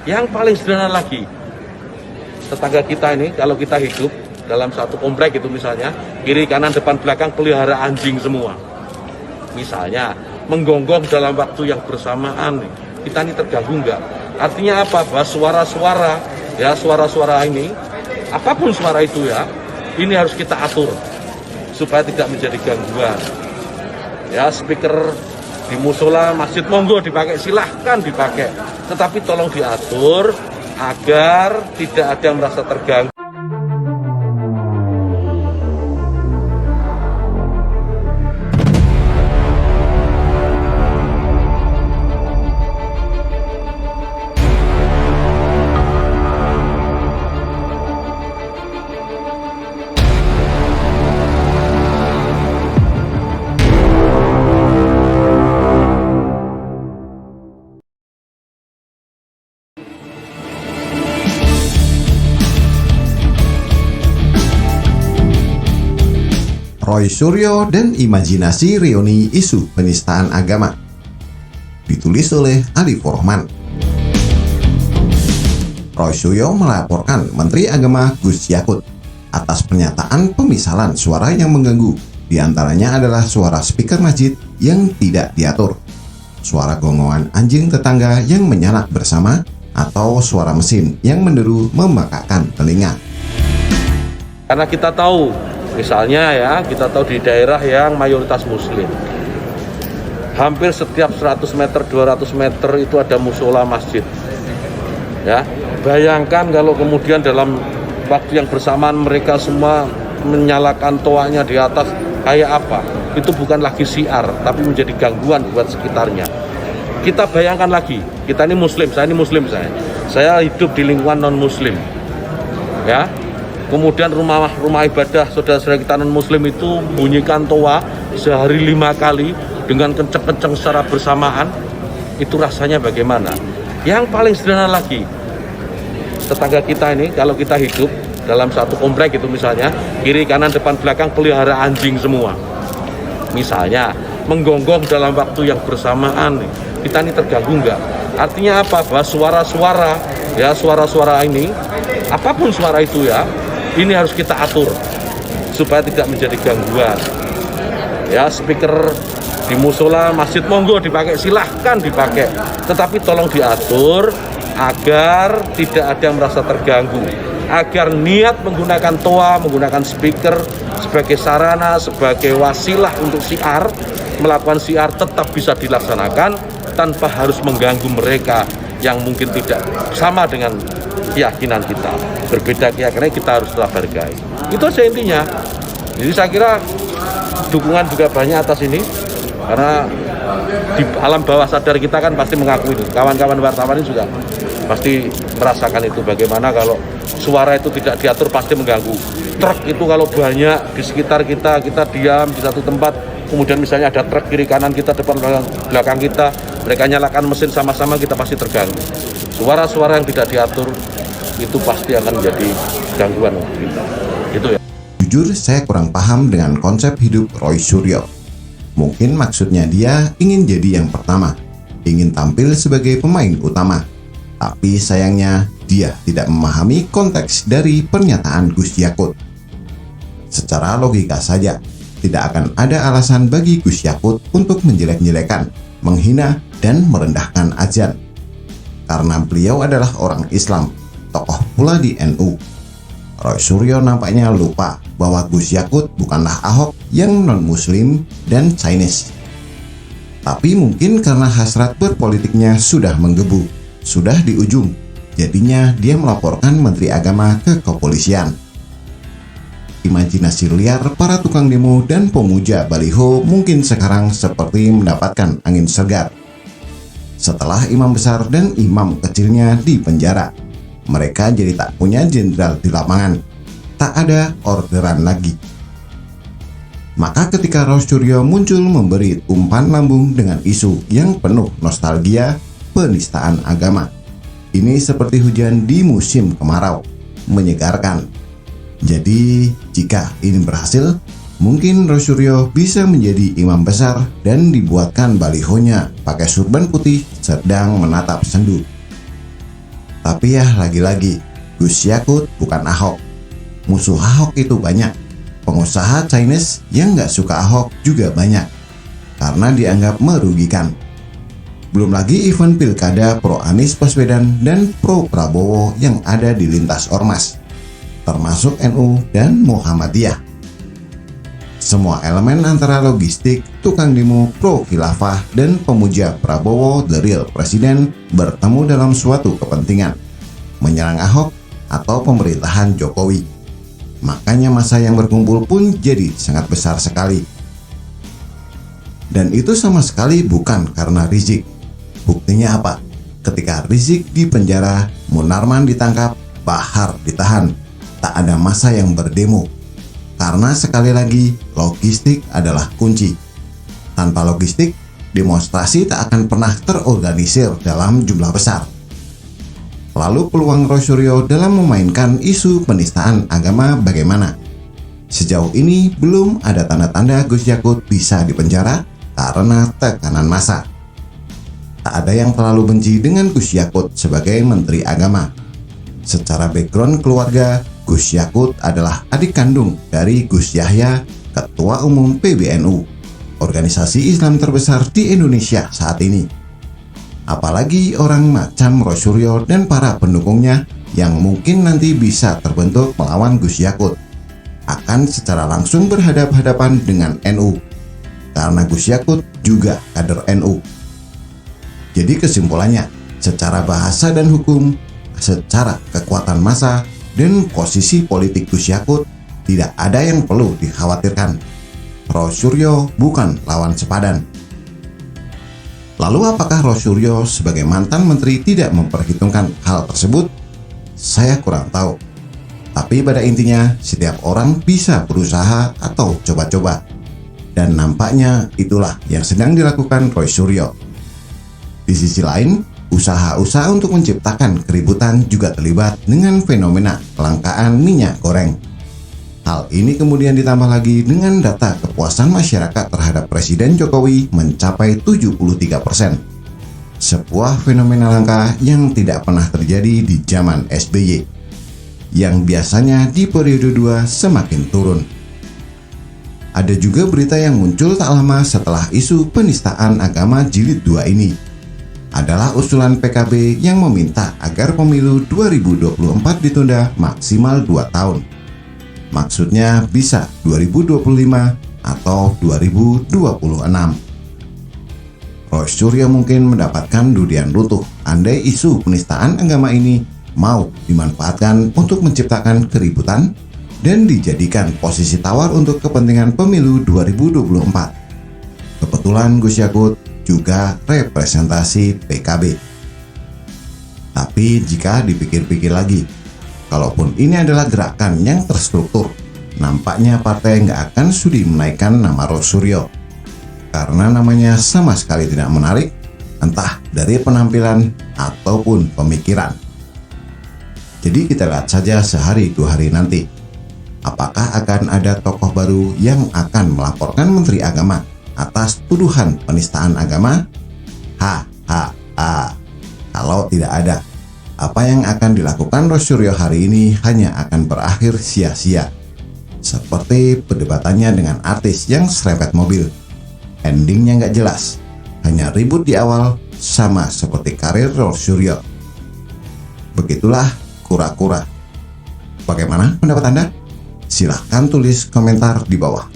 Yang paling sederhana lagi, tetangga kita ini, kalau kita hidup dalam satu komplek itu misalnya, kiri, kanan, depan, belakang pelihara anjing semua. Misalnya, menggonggong dalam waktu yang bersamaan, kita ini terganggu enggak? Artinya apa? Bahwa suara-suara, ya suara-suara ini, apapun suara itu ya, ini harus kita atur supaya tidak menjadi gangguan. Ya, speaker di musola, masjid, monggo dipakai, silahkan dipakai. Tetapi tolong diatur agar tidak ada yang merasa terganggu. Roy Suryo dan imajinasi reuni isu penistaan agama. Ditulis oleh Alif Rohman. Roy Suryo melaporkan Menteri Agama Gus Yakut atas pernyataan pemisalan suara yang mengganggu. Di antaranya adalah suara speaker masjid yang tidak diatur, suara gonggongan anjing tetangga yang menyalak bersama, atau suara mesin yang menderu membakakkan telinga. Karena kita tahu, misalnya ya, kita tahu di daerah yang mayoritas muslim, hampir setiap 100 meter, 200 meter itu ada musola masjid. Ya, bayangkan kalau kemudian dalam waktu yang bersamaan mereka semua menyalakan toanya di atas, kayak apa? Itu bukan lagi syiar, tapi menjadi gangguan buat sekitarnya. Kita bayangkan lagi, kita ini muslim, saya ini muslim, saya hidup di lingkungan non muslim. Ya, kemudian rumah ibadah saudara-saudara kita non muslim itu bunyikan toa sehari 5 kali dengan kenceng-kenceng secara bersamaan, itu rasanya bagaimana? Yang paling sederhana lagi, tetangga kita ini, kalau kita hidup dalam satu komplek itu misalnya, kiri, kanan, depan, belakang pelihara anjing semua. Misalnya, menggonggong dalam waktu yang bersamaan, kita ini terganggu enggak? Artinya apa? Bahwa suara-suara, ya suara-suara ini, apapun suara itu ya, ini harus kita atur supaya tidak menjadi gangguan. Ya, speaker di musola, masjid, monggo dipakai, silahkan dipakai. Tetapi tolong diatur agar tidak ada yang merasa terganggu. Agar niat menggunakan toa, menggunakan speaker sebagai sarana, sebagai wasilah untuk syiar, melakukan syiar tetap bisa dilaksanakan tanpa harus mengganggu mereka yang mungkin tidak sama dengan keyakinan kita, berbeda keyakinan, kita harus tetap hargai. Itu aja intinya. Jadi saya kira dukungan juga banyak atas ini, karena di alam bawah sadar kita kan pasti mengakui itu. Kawan-kawan wartawan ini juga pasti merasakan itu, bagaimana kalau suara itu tidak diatur pasti mengganggu. Truk itu kalau banyak di sekitar kita, kita diam di satu tempat, kemudian misalnya ada truk kiri kanan kita, depan belakang kita, mereka nyalakan mesin sama-sama, kita pasti terganggu. Suara-suara yang tidak diatur itu pasti akan menjadi gangguan kita. Itu ya. Jujur saya kurang paham dengan konsep hidup Roy Suryo. Mungkin maksudnya dia ingin jadi yang pertama, ingin tampil sebagai pemain utama. Tapi sayangnya dia tidak memahami konteks dari pernyataan Gus Yakut. Secara logika saja, tidak akan ada alasan bagi Gus Yakut untuk menjelek-jelekan, menghina, dan merendahkan azan. Karena beliau adalah orang Islam, tokoh pula di NU. Roy Suryo nampaknya lupa bahwa Gus Yakut bukanlah Ahok yang non-muslim dan Chinese. Tapi mungkin karena hasrat berpolitiknya sudah menggebu, sudah di ujung, jadinya dia melaporkan Menteri Agama ke kepolisian. Imajinasi liar para tukang demo dan pemuja baliho mungkin sekarang seperti mendapatkan angin segar. Setelah imam besar dan imam kecilnya di penjara, mereka jadi tak punya jenderal di lapangan, tak ada orderan lagi. Maka ketika Roy Suryo muncul memberi umpan lambung dengan isu yang penuh nostalgia penistaan agama, ini seperti hujan di musim kemarau, menyegarkan. Jadi jika ini berhasil, mungkin Roy Suryo bisa menjadi imam besar dan dibuatkan balihonya pakai surban putih sedang menatap sendu. Tapi ya lagi-lagi, Gus Yakut bukan Ahok. Musuh Ahok itu banyak. Pengusaha Chinese yang nggak suka Ahok juga banyak, karena dianggap merugikan. Belum lagi event pilkada pro Anies Baswedan dan pro Prabowo yang ada di lintas ormas, termasuk NU dan Muhammadiyah. Semua elemen antara logistik, tukang demo pro khilafah, dan pemuja Prabowo the real presiden bertemu dalam suatu kepentingan, menyerang Ahok atau pemerintahan Jokowi. Makanya massa yang berkumpul pun jadi sangat besar sekali. Dan itu sama sekali bukan karena Rizik. Buktinya apa? Ketika Rizik di penjara, Munarman ditangkap, Bahar ditahan. Tak ada massa yang berdemo. Karena sekali lagi, logistik adalah kunci. Tanpa logistik, demonstrasi tak akan pernah terorganisir dalam jumlah besar. Lalu peluang Roy Suryo dalam memainkan isu penistaan agama bagaimana? Sejauh ini belum ada tanda-tanda Gus Yakut bisa dipenjara karena tekanan massa. Tak ada yang terlalu benci dengan Gus Yakut sebagai Menteri Agama. Secara background keluarga, Gus Yakut adalah adik kandung dari Gus Yahya, Ketua Umum PBNU, organisasi Islam terbesar di Indonesia saat ini. Apalagi orang macam Roy Suryo dan para pendukungnya yang mungkin nanti bisa terbentuk melawan Gus Yakut, akan secara langsung berhadapan-hadapan dengan NU, karena Gus Yakut juga kader NU. Jadi kesimpulannya, secara bahasa dan hukum, secara kekuatan massa, dan posisi politik Gus Yakut, tidak ada yang perlu dikhawatirkan. Roy Suryo bukan lawan sepadan. Lalu apakah Roy Suryo sebagai mantan menteri tidak memperhitungkan hal tersebut? Saya kurang tahu. Tapi pada intinya, setiap orang bisa berusaha atau coba-coba. Dan nampaknya itulah yang sedang dilakukan Roy Suryo. Di sisi lain, usaha-usaha untuk menciptakan keributan juga terlibat dengan fenomena kelangkaan minyak goreng. Hal ini kemudian ditambah lagi dengan data kepuasan masyarakat terhadap Presiden Jokowi mencapai 73%. Sebuah fenomena langka yang tidak pernah terjadi di zaman SBY, yang biasanya di periode 2 semakin turun. Ada juga berita yang muncul tak lama setelah isu penistaan agama jilid 2 ini, adalah usulan PKB yang meminta agar pemilu 2024 ditunda maksimal 2 tahun. Maksudnya bisa 2025 atau 2026. Roy Suryo mungkin mendapatkan durian runtuh andai isu penistaan agama ini mau dimanfaatkan untuk menciptakan keributan dan dijadikan posisi tawar untuk kepentingan pemilu 2024. Kebetulan Gus Yakut juga representasi PKB. Tapi jika dipikir-pikir lagi, kalaupun ini adalah gerakan yang terstruktur, nampaknya partai nggak akan sudi menaikkan nama Roy Suryo, karena namanya sama sekali tidak menarik, entah dari penampilan ataupun pemikiran. Jadi kita lihat saja sehari 2 hari nanti, apakah akan ada tokoh baru yang akan melaporkan Menteri Agama atas tuduhan penistaan agama? Kalau tidak ada, apa yang akan dilakukan Roy Suryo hari ini hanya akan berakhir sia-sia. Seperti perdebatannya dengan artis yang serempet mobil. Endingnya nggak jelas, hanya ribut di awal, sama seperti karir Roy Suryo. Begitulah kura-kura. Bagaimana pendapat Anda? Silahkan tulis komentar di bawah.